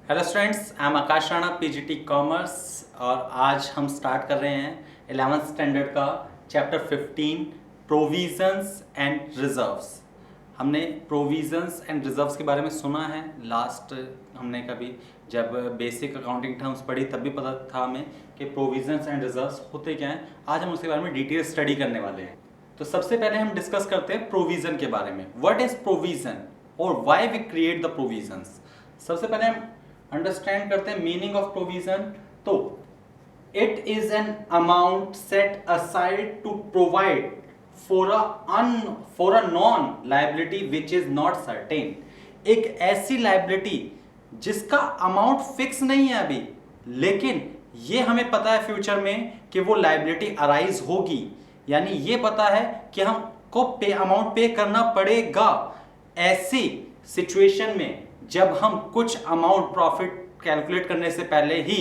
Hello students, I am Akash Rana, PGT commerce. और आज हम स्टार्ट कर रहे हैं 11th स्टैंडर्ड का चैप्टर 15 प्रोविजंस एंड रिजर्व्स। हमने प्रोविजंस एंड रिजर्व्स के बारे में सुना है। लास्ट हमने कभी जब बेसिक अकाउंटिंग टर्म्स पढ़ी तब भी पता था हमें कि प्रोविजंस एंड रिजर्व्स होते क्या हैं। आज हम उसके बारे में डिटेल स्टडी करने वाले हैं। तो सबसे पहले हम डिस्कस करते हैं प्रोविजन के बारे में। व्हाट इज प्रोविजन और why we create the provisions. सबसे पहले हम अंडरस्टैंड करते हैं मीनिंग ऑफ प्रोविजन। तो it is an amount set aside to provide for a known liability which is not certain. एक ऐसी लायबिलिटी जिसका अमाउंट फिक्स नहीं है अभी, लेकिन ये हमें पता है फ्यूचर में कि वो लायबिलिटी अराइज होगी। यानी ये पता है कि हमको अमाउंट पे करना पड़ेगा। ऐसी सिचुएशन में जब हम कुछ अमाउंट प्रॉफिट कैलकुलेट करने से पहले ही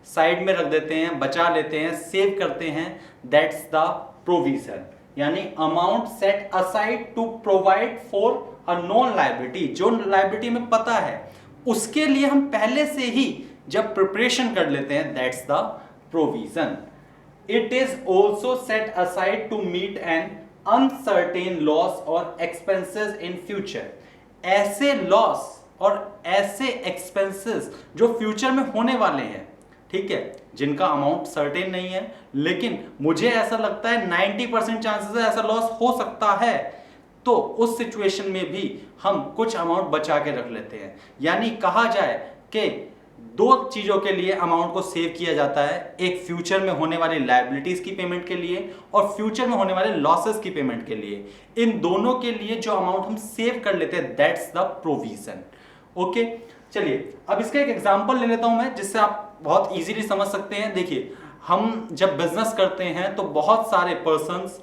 साइड में रख देते हैं, बचा लेते हैं, सेव करते हैं, दैट्स द प्रोविजन। यानी amount set aside to provide for a known liability. जो लायबिलिटी में पता है उसके लिए हम पहले से ही जब प्रिपरेशन कर लेते हैं, that's the provision. It is also set aside to meet an uncertain loss और एक्सपेंसेस इन फ्यूचर। ऐसे लॉस और ऐसे एक्सपेंसेस जो फ्यूचर में होने वाले हैं, ठीक है, जिनका अमाउंट सर्टेन नहीं है, लेकिन मुझे ऐसा लगता है 90% चांसेस है ऐसा लॉस हो सकता है, तो उस सिचुएशन में भी हम कुछ अमाउंट बचा के रख लेते हैं। यानी कहा जाए कि दो चीजों के लिए अमाउंट को सेव किया जाता है, एक फ्यूचर में होने वाली लायबिलिटीज की पेमेंट के लिए और फ्यूचर में होने वाले लॉसेस की पेमेंट के लिए। इन दोनों के लिए जो अमाउंट हम सेव कर लेते हैं, दैट्स द प्रोविजन। ओके, चलिए अब इसका एक एग्जांपल ले लेता हूं मैं, जिससे आप बहुत इजीली समझ सकते हैं। देखिए, हम जब बिजनेस करते हैं तो बहुत सारे पर्संस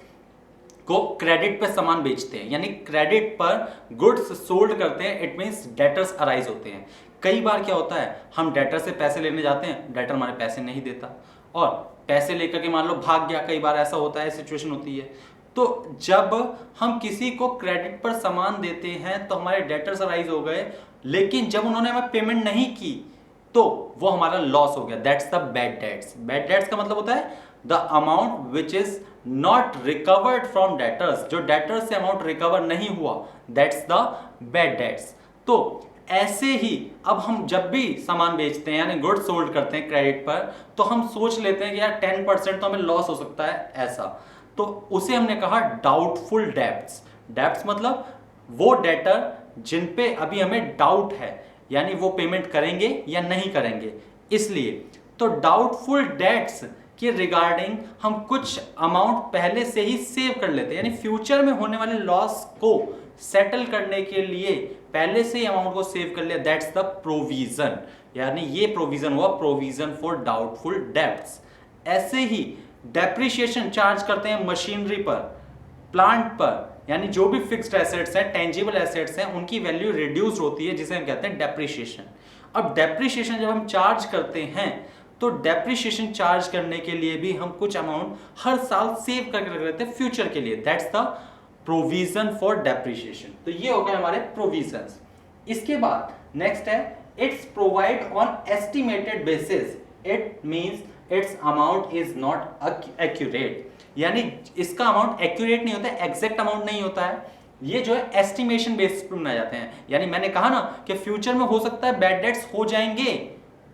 को क्रेडिट पे सामान बेचते हैं, यानी क्रेडिट पर गुड्स सोल्ड करते हैं। इट मींस डेटर्स अराइज होते हैं। कई बार क्या होता है, हम डेटर से पैसे लेने जाते हैं, डेटर हमारे पैसे नहीं देता और पैसे लेकर के मान लो भाग गया। कई बार ऐसा होता है, सिचुएशन होती है। तो जब हम किसी को क्रेडिट पर सामान देते हैं तो हमारे डेटर्स अराइज हो गए, लेकिन जब उन्होंने हमें पेमेंट नहीं की तो वो हमारा लॉस हो गया। That's the bad debts. Bad debts का मतलब होता है the amount which is not recovered from debtors. जो डेटर्स से अमाउंट रिकवर नहीं हुआ, दैट्स द बैड डेट्स। तो ऐसे ही अब हम जब भी सामान बेचते हैं, यानी गुड्स सोल्ड करते हैं क्रेडिट पर, तो हम सोच लेते हैं कि यार 10% तो हमें लॉस हो सकता है ऐसा। तो उसे हमने कहा डाउटफुल डेब्ट्स। डेब्ट्स मतलब वो डेटर जिन पे अभी हमें डाउट है, यानी वो पेमेंट करेंगे या नहीं करेंगे। इसलिए तो डाउटफुल डेट्स के रिगार्डिंग हम कुछ अमाउंट पहले से ही सेव कर लेते हैं, यानी फ्यूचर में होने वाले लॉस को सेटल करने के लिए पहले से ही अमाउंट को सेव कर लिया। That's the provision. यानी ये प्रोविजन हुआ प्रोविजन फॉर डाउटफुल डेब्ट्स। ऐसे ही डेप्रिसिएशन चार्ज करते हैं मशीनरी पर, प्लांट पर, यानी जो भी फिक्स्ड एसेट्स हैं, टेंजिबल एसेट्स हैं, उनकी वैल्यू रिड्यूस होती है, जिसे हम कहते हैं डेप्रिसिएशन। अब डेप्रिसिएशन जब हम चार्ज करते हैं तो डेप्रिसिएशन चार्ज करने के लिए भी हम कुछ अमाउंट हर साल सेव करके रख लेते हैं फ्यूचर के लिए। That's the provision for depreciation. तो ये हो गए हमारे प्रोविजंस। इसके बाद नेक्स्ट है it's provide on estimated basis. It means it's amount is not accurate. यानी इसका अमाउंट एक्यूरेट नहीं होता है, एग्जैक्ट अमाउंट नहीं होता है। ये जो है एस्टिमेशन बेसिस पे बनाए जाते हैं। यानी मैंने कहा ना कि फ्यूचर में हो सकता है बैड डेट्स हो जाएंगे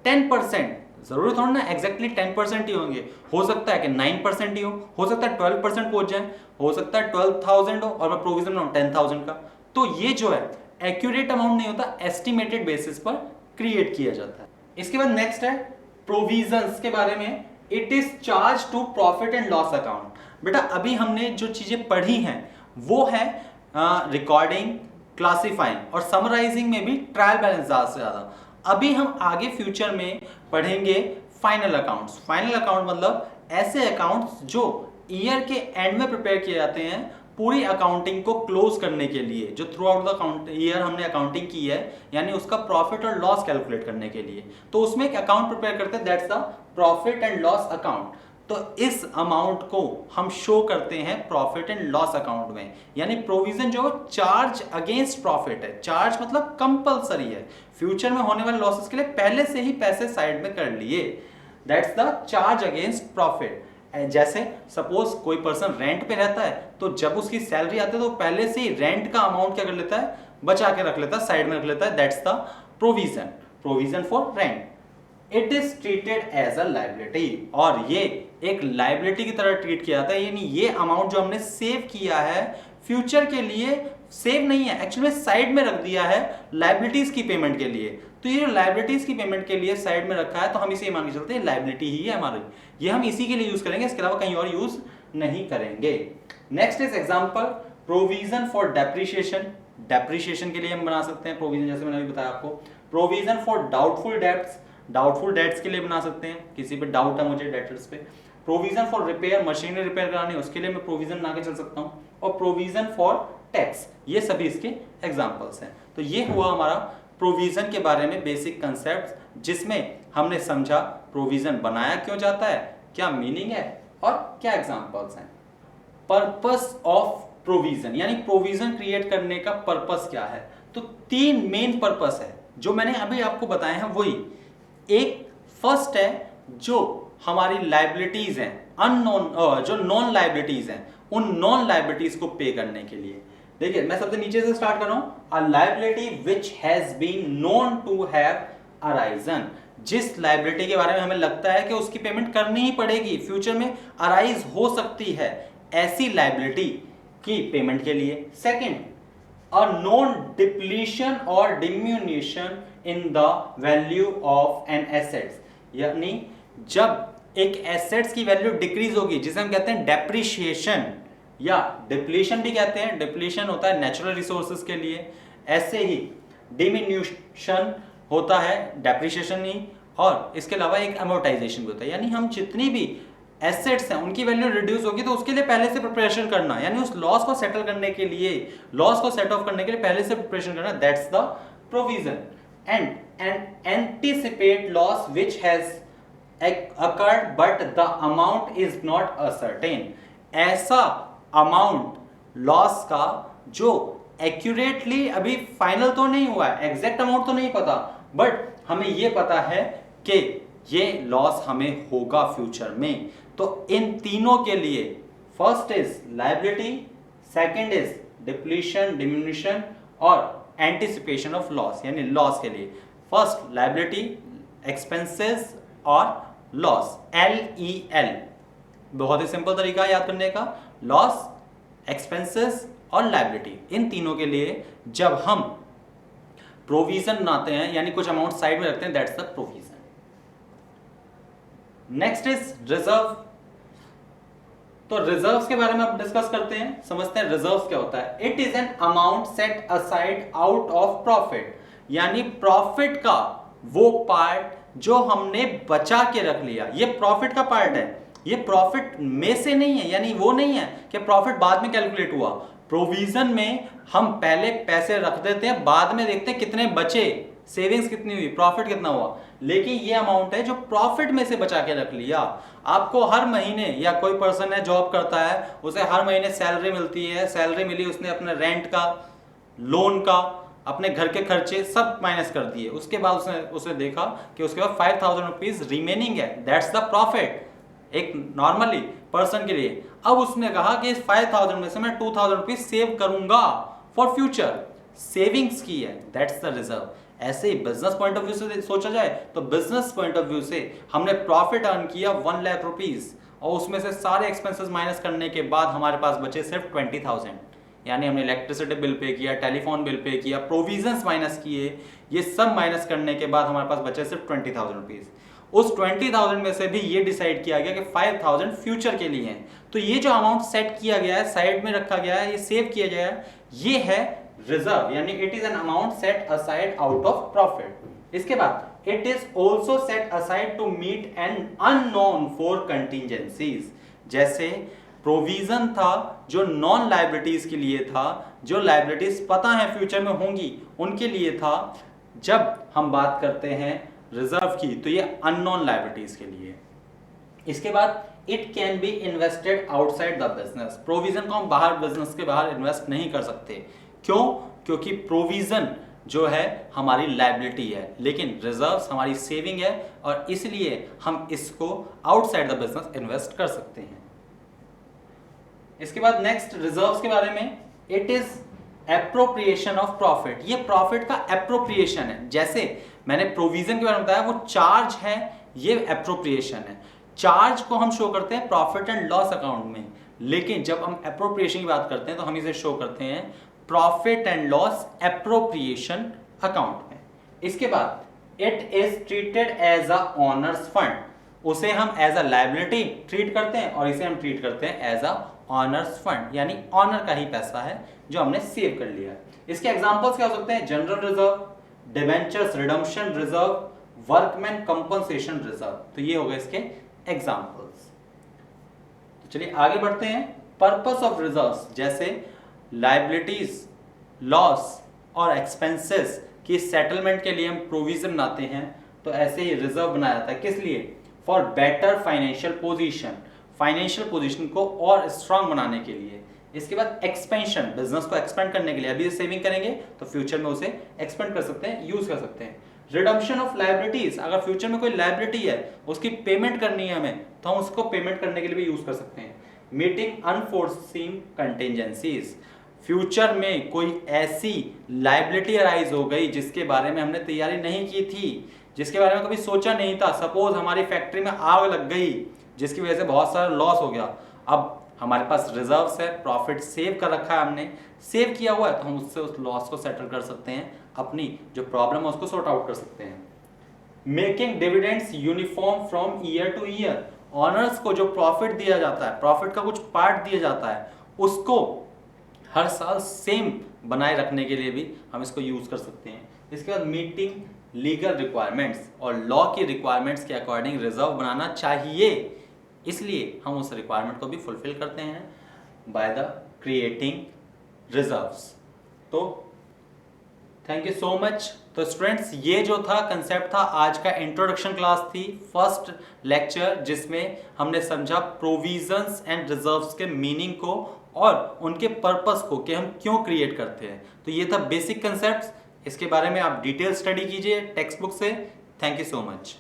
10%, जरूरी थोड़ा ना एग्जैक्टली 10% ही होंगे। हो सकता है कि 9% ही हो सकता है 12% पहुंच जाए, हो सकता है 12,000 हो और मैं प्रोविजन बनाऊं 10,000 का। तो ये जो है एक्यूरेट अमाउंट नहीं होता, एस्टिमेटेड बेसिस पर क्रिएट किया जाता है। इसके बाद नेक्स्ट है प्रोविजंस के बारे में। It is charge to profit and loss account. बेटा अभी हमने जो चीजें पढ़ी हैं वो है रिकॉर्डिंग, क्लासिफाइंग और समराइजिंग में भी ट्रायल बैलेंस ज्यादा से ज्यादा। अभी हम आगे फ्यूचर में पढ़ेंगे फाइनल अकाउंट्स। फाइनल अकाउंट मतलब ऐसे अकाउंट्स जो ईयर के एंड में प्रिपेयर किए जाते हैं पूरी अकाउंटिंग को क्लोज करने के लिए, जो थ्रू आउट द ईयर हमने अकाउंटिंग की है, यानी उसका प्रॉफिट और लॉस कैलकुलेट करने के लिए। तो उसमें एक अकाउंट प्रिपेयर करते हैं, that's the profit and loss account. तो इस अमाउंट को हम शो करते हैं प्रॉफिट एंड लॉस अकाउंट में। यानी प्रोविजन जो चार्ज अगेंस्ट प्रॉफिट है, चार्ज मतलब कंपलसरी है, फ्यूचर में होने वाले लॉसेस के लिए पहले से ही पैसे साइड में कर लिए, that's the charge against profit. जैसे सपोज कोई पर्सन रेंट पे रहता है, तो जब उसकी सैलरी आती है तो पहले से ही रेंट का अमाउंट क्या कर लेता है, बचा के रख लेता है, साइड में रख लेता है, that's the provision, provision for rent. It is treated as a liability, और ये एक लाइबिलिटी की तरह ट्रीट किया जाता है। यानी ये अमाउंट जो हमने सेव किया है फ्यूचर के लिए, सेव नहीं है एक्चुअली में, साइड में रख दिया है लाइबिलिटीज की पेमेंट के लिए। तो ये लाइबिलिटीज की पेमेंट के लिए साइड में रखा है, तो हम इसे मान के चलते हैं लाइबिलिटी ही है हमारी, ये हम इसी के लिए यूज करेंगे, इसके अलावा कहीं और यूज नहीं करेंगे। Next is example provision for depreciation. Depreciation के लिए हम बना सकते हैं प्रोविजन, जैसे मैंने अभी बताया आपको। Provision for doubtful debts, doubtful debts के लिए बना सकते हैं, किसी पे डाउट है मुझे डेटर्स पे। Provision for repair, machinery repair करानी, उसके लिए मैं प्रोविजन बना के चल सकता हूँ। और प्रोविजन फॉर टैक्स, ये सभी इसके एग्जांपल्स हैं। तो ये हुआ हमारा प्रोविजन के बारे में बेसिक कंसेप्ट, जिसमें हमने समझा प्रोविजन बनाया क्यों जाता है, क्या मीनिंग है और क्या एग्जांपल्स हैं। पर्पस ऑफ प्रोविजन, यानी प्रोविजन क्रिएट करने का पर्पस क्या है। तो 3 मेन पर्पस है जो मैंने अभी आपको बताए हैं वही। एक फर्स्ट है जो हमारी लाइबिलिटीज हैं, अननोन जो नॉन लाइबिलिटीज हैं, उन नॉन लाइबिलिटीज को पे करने के लिए। देखिए मैं सबसे नीचे से स्टार्ट कर रहा हूं। A liability which has been known to have arisen, जिस लाइबिलिटी के बारे में हमें लगता है कि उसकी पेमेंट करनी ही पड़ेगी, फ्यूचर में अराइज हो सकती है, ऐसी लाइबिलिटी की पेमेंट के लिए। सेकंड, अ नोन डिप्लीशन और diminution in the value of an assets, यानी जब एक एसेट्स की वैल्यू डिक्रीज होगी, जिसे हम कहते हैं डेप्रिशिएशन या डिप्लीशन भी कहते हैं। डिप्लीशन होता है नेचुरल रिसोर्सेज के लिए, ऐसे ही डिमिन्यूशन होता है डेप्रिशिएशन नहीं, और इसके अलावा एक अमोर्टाइजेशन भी होता है। यानी हम जितनी भी एसेट्स हैं उनकी वैल्यू रिड्यूस होगी, तो उसके लिए पहले से प्रिपरेशन करना, यानी उस लॉस को सेटल करने के लिए, लॉस को सेट ऑफ करने के लिए पहले से प्रिपरेशन करना, that's the provision. And an anticipate loss which has occurred but the amount is not certain, ऐसा अमाउंट लॉस का जो एक्यूरेटली अभी फाइनल तो नहीं हुआ है, एग्जैक्ट अमाउंट तो नहीं पता, बट हमें ये पता है कि ये लॉस हमें होगा फ्यूचर में। तो इन तीनों के लिए first is liability, second is depletion diminishing, और एंटिसिपेशन ऑफ लॉस, यानी लॉस के लिए फर्स्ट लायबिलिटी, एक्सपेंसेस और लॉस, LEL। बहुत ही सिंपल तरीका है याद करने का, लॉस, एक्सपेंसेस और लायबिलिटी, इन तीनों के लिए जब हम प्रोविजन बनाते हैं, यानी कुछ अमाउंट साइड में रखते हैं, that's the provision. Next is reserve. तो रिजर्व्स के बारे में अब डिस्कस करते हैं, समझते हैं रिजर्व्स क्या होता है। It is an amount set aside out of profit, यानी प्रॉफिट का वो पार्ट जो हमने बचा के रख लिया, ये प्रॉफिट का पार्ट है, ये प्रॉफिट में से नहीं है, यानी वो नहीं है कि प्रॉफिट बाद में कैलकुलेट हुआ। प्रोविजन में हम पहले पैसे रख देते हैं, बाद में देखते हैं कितने बचे, सेविंग्स कितनी हुई, प्रॉफिट कितना हुआ। लेकिन ये अमाउंट है जो प्रॉफिट में से बचा के रख लिया। आपको हर महीने, या कोई पर्सन है जॉब करता है, उसे हर महीने सैलरी मिलती है, सैलरी मिली, उसने अपने रेंट का, लोन का, अपने घर के खर्चे सब माइनस कर दिए, उसके बाद उसने देखा कि उसके बाद 5000 रुपीज रिमेनिंग है, दैट्स द प्रॉफिट एक नॉर्मली पर्सन के लिए। अब उसने कहा कि इस 5000 में से मैं 2000 रुपीज सेव करूंगा फॉर फ्यूचर, सेविंग्स की है, दैट्स द रिजर्व। ऐसे ही बिजनेस पॉइंट ऑफ व्यू से सोचा जाए तो बिजनेस पॉइंट ऑफ व्यू से हमने प्रॉफिट अर्न किया 1 लाख रुपीज, और उसमें से सारे एक्सपेंसेस माइनस करने के बाद हमारे पास बचे सिर्फ 20,000, यानी हमने इलेक्ट्रिसिटी बिल पे किया, टेलीफोन बिल पे किया, प्रोविजंस माइनस किए, ये सब माइनस करने के बाद हमारे पास बचे सिर्फ 20,000 रुपीज। उस 20,000 में से भी ये डिसाइड किया गया कि 5,000 फ्यूचर के लिए हैं। तो ये जो अमाउंट सेट किया गया है, साइड में रखा गया है, ये सेव किया गया है, ये है रिजर्व, यानी it is an amount set aside out of profit. इसके बाद it is also set aside to meet an unknown for contingencies. जैसे प्रोविजन था जो नॉन लायबिलिटीज के लिए था, जो लायबिलिटीज पता है फ्यूचर में होंगी उनके लिए था। जब हम बात करते हैं रिजर्व की तो ये अननोन लायबिलिटीज के लिए। इसके बाद it can be invested outside the business. Provision को हम बाहर, बिजनेस के बाहर इन्वेस्ट नहीं कर सकते। क्यों? क्योंकि प्रोविजन जो है हमारी लायबिलिटी है, लेकिन रिजर्व्स हमारी सेविंग है, और इसलिए हम इसको आउटसाइड द बिजनेस इन्वेस्ट कर सकते हैं। इसके बाद नेक्स्ट रिजर्व्स के बारे में, it is appropriation of profit. ये प्रॉफिट का एप्रोप्रिएशन है। जैसे मैंने प्रोविजन के बारे में बताया, वो चार्ज है, ये एप्रोप्रिएशन है। चार्ज को हम शो करते हैं प्रॉफिट एंड लॉस अकाउंट में, लेकिन जब हम एप्रोप्रिएशन की बात करते हैं तो हम इसे शो करते हैं profit and loss appropriation account में। इसके बाद it is treated as a owners fund. उसे हम एज अ लायबिलिटी ट्रीट करते हैं और इसे हम ट्रीट करते हैं एज अ ऑनर्स फंड, यानी ऑनर का ही पैसा है जो हमने सेव कर लिया है। इसके एग्जांपल्स क्या हो सकते हैं? General reserve, debentures redemption reserve, workman compensation reserve. तो ये हो गए इसके एग्जांपल्स। तो चलिए आगे बढ़ते हैं। पर्पस ऑफ रिजर्व्स, जैसे लायबिलिटीज, लॉस और एक्सपेंसेस की सेटलमेंट के लिए हम प्रोविजन बनाते हैं, तो ऐसे ही रिजर्व बनाया जाता है। किस लिए? For better financial position, financial position को और स्ट्रांग बनाने के लिए। इसके बाद एक्सपेंशन, बिजनेस को एक्सपेंड करने के लिए। अभी सेविंग करेंगे तो फ्यूचर में उसे एक्सपेंड कर सकते हैं, यूज कर सकते हैं। रिडम्पशन ऑफ लायबिलिटीज, अगर फ्यूचर में कोई लायबिलिटी है, उसकी पेमेंट करनी है हमें, तो हम उसको पेमेंट करने के लिए भी यूज कर सकते हैं। मीटिंग अनफोर्सीन कंटिजेंसीज, फ्यूचर में कोई ऐसी लायबिलिटी अराइज हो गई जिसके बारे में हमने तैयारी नहीं की थी, जिसके बारे में कभी सोचा नहीं था। सपोज हमारी फैक्ट्री में आग लग गई, जिसकी वजह से बहुत सारा लॉस हो गया। अब हमारे पास रिजर्व्स है, प्रॉफिट सेव कर रखा है, हमने सेव किया हुआ है, तो हम उससे उस लॉस को सेटल कर सकते हैं, अपनी जो प्रॉब्लम है उसको सॉर्ट आउट कर सकते हैं। Making dividends uniform from year two year, honours को जो प्रॉफिट दिया जाता है, प्रॉफिट का कुछ पार्ट दिया जाता है, उसको हर साल सेम बनाए रखने के लिए भी हम इसको यूज कर सकते हैं। इसके बाद मीटिंग लीगल रिक्वायरमेंट्स, और लॉ की रिक्वायरमेंट्स के अकॉर्डिंग रिजर्व बनाना चाहिए, इसलिए हम उस रिक्वायरमेंट को भी फुलफिल करते हैं बाय द क्रिएटिंग रिजर्व्स। तो थैंक यू सो मच। तो स्टूडेंट्स, ये जो था कंसेप्ट था, आज का इंट्रोडक्शन क्लास थी, फर्स्ट लेक्चर, जिसमें हमने समझा प्रोविजंस एंड रिजर्व्स के मीनिंग को और उनके पर्पस को, कि हम क्यों क्रिएट करते हैं। तो ये था बेसिक कंसेप्ट्स। इसके बारे में आप डिटेल स्टडी कीजिए टेक्स्ट बुक से। Thank you so much.